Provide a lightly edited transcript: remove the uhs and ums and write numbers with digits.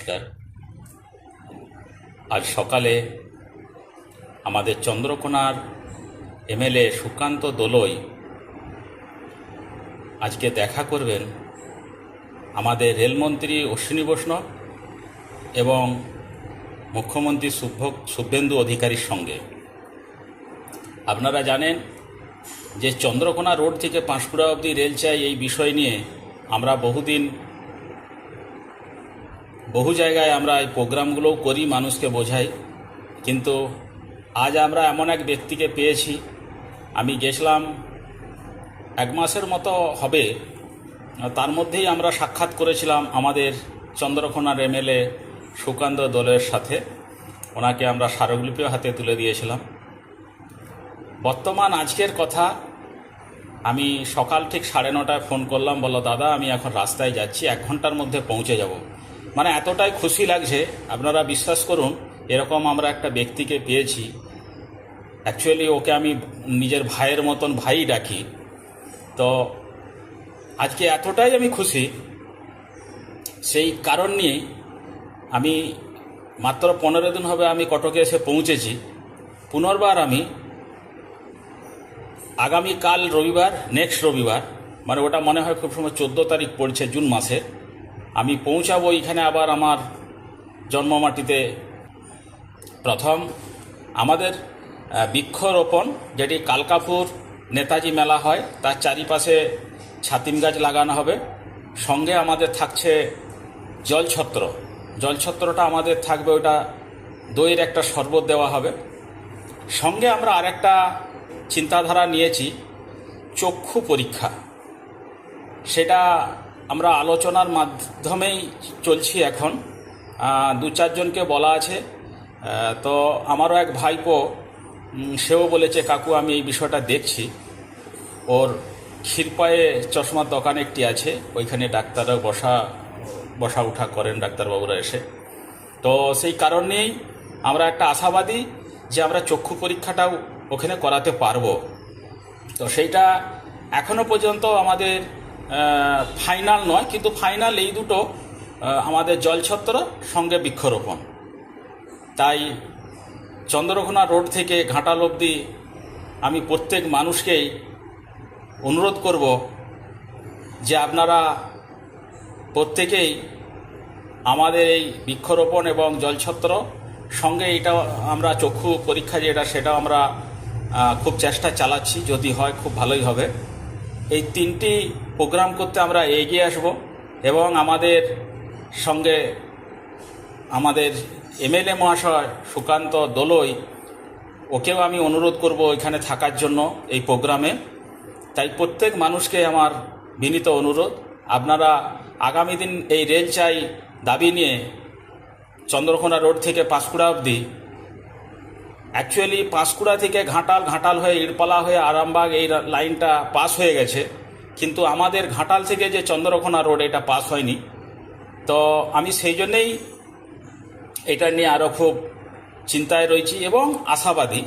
নমস্কার। আজ সকালে আমাদের চন্দ্রকোনার এমএলএ সুকান্ত দোলই আজকে দেখা করবেন আমাদের রেলমন্ত্রী অশ্বিনী বৈষ্ণব এবং মুখ্যমন্ত্রী শুভেন্দু অধিকারীর সঙ্গে। আপনারা জানেন যে চন্দ্রকোনা রোড থেকে পাঁশকুড়া অবধি রেল চাই, এই বিষয় নিয়ে আমরা বহু জায়গায় আমরা এই প্রোগ্রামগুলোও করি, মানুষকে বোঝাই। কিন্তু আজ আমরা এমন এক ব্যক্তিকে পেয়েছি, আমি গেছিলাম 1 মাসের মতো হবে, তার মধ্যেই আমরা সাক্ষাৎ করেছিলাম আমাদের চন্দ্রকোনার এমএলএ সুকান্ত দোলের সাথে। ওনাকে আমরা স্মারকলিপিও হাতে তুলে দিয়েছিলাম। বর্তমান আজকের কথা, আমি সকাল ঠিক 9:30টায় ফোন করলাম, বললো দাদা আমি এখন রাস্তায় যাচ্ছি, 1 ঘন্টার মধ্যে পৌঁছে যাব। মানে এতটাই খুশি লাগছে, আপনারা বিশ্বাস করুন, এরকম আমরা একটা ব্যক্তিকে পেয়েছি। অ্যাকচুয়ালি ওকে আমি নিজের ভাইয়ের মতন ভাই ডাকি। তো আজকে এতটাই আমি খুশি, সেই কারণ নিয়ে আমি মাত্র 15 দিন হবে আমি কটকে এসে পৌঁছেছি। পুনর্বার আমি আগামীকাল রবিবার, নেক্সট রবিবার, মানে ওটা মনে হয় খুব সময় 14 তারিখ পড়ছে জুন মাসে, আমি পৌঁছাবো এখানে আবার আমার জন্মমাটিতে। প্রথম আমাদের বৃক্ষরোপণ, যেটি কালকাপুর নেতাজি মেলা হয়, তার চারিপাশে ছাতিম গাছ লাগানো হবে। সঙ্গে আমাদের থাকছে জলছত্রটা আমাদের থাকবে, ওটা দইয়ের একটা শরবত দেওয়া হবে। সঙ্গে আমরা আরেকটা চিন্তাধারা নিয়েছি, চক্ষু পরীক্ষা। সেটা আমরা আলোচনার মাধ্যমেই চলছি এখন। 2-4 জনকে বলা আছে। তো আমারও এক ভাইপো, সেও বলেছে কাকু আমি এই বিষয়টা দেখছি। ওর ক্ষীরপায়ে চশমার দোকান একটি আছে, ওইখানে ডাক্তাররা বসা উঠা করেন, ডাক্তারবাবুরা এসে। তো সেই কারণ নিয়েই আমরা একটা আশাবাদী যে আমরা চক্ষু পরীক্ষাটাও ওখানে করাতে পারবো। তো সেইটা এখনও পর্যন্ত আমাদের ফাইনাল নয়, কিন্তু ফাইনাল এই দুটো, আমাদের জলছত্র সঙ্গে বৃক্ষরোপণ। তাই চন্দ্রকোনা রোড থেকে ঘাটাল অবধি আমি প্রত্যেক মানুষকেই অনুরোধ করব যে আপনারা প্রত্যেকেই আমাদের এই বৃক্ষরোপণ এবং জলছত্র সঙ্গে এটা আমরা চক্ষু পরীক্ষা যেটা, সেটা আমরা খুব চেষ্টা চালাচ্ছি। যদি হয় খুব ভালোই হবে। এই 3টি প্রোগ্রাম করতে আমরা এগিয়ে আসব এবং আমাদের সঙ্গে আমাদের এমএলএ মহাশয় সুকান্ত দোলই, ওকেও আমি অনুরোধ করব এখানে থাকার জন্য এই প্রোগ্রামে। তাই প্রত্যেক মানুষকে আমার বিনীত অনুরোধ, আপনারা আগামী দিন এই রেল চাই দাবি নিয়ে চন্দ্রকোনা রোড থেকে পাঁশকুড়া অবধি, অ্যাকচুয়ালি পাঁশকুড়া থেকে ঘাটাল হয়ে ইড়পালা হয়ে আরামবাগ এই লাইনটা পাস হয়ে গেছে, কিন্তু আমাদের ঘাটাল থেকে যে চন্দ্রকোনা রোড এটা পাস হয়নি। তো আমি সেই জন্যেই এটা নিয়ে আরও খুব চিন্তায় রয়েছি এবং আশাবাদী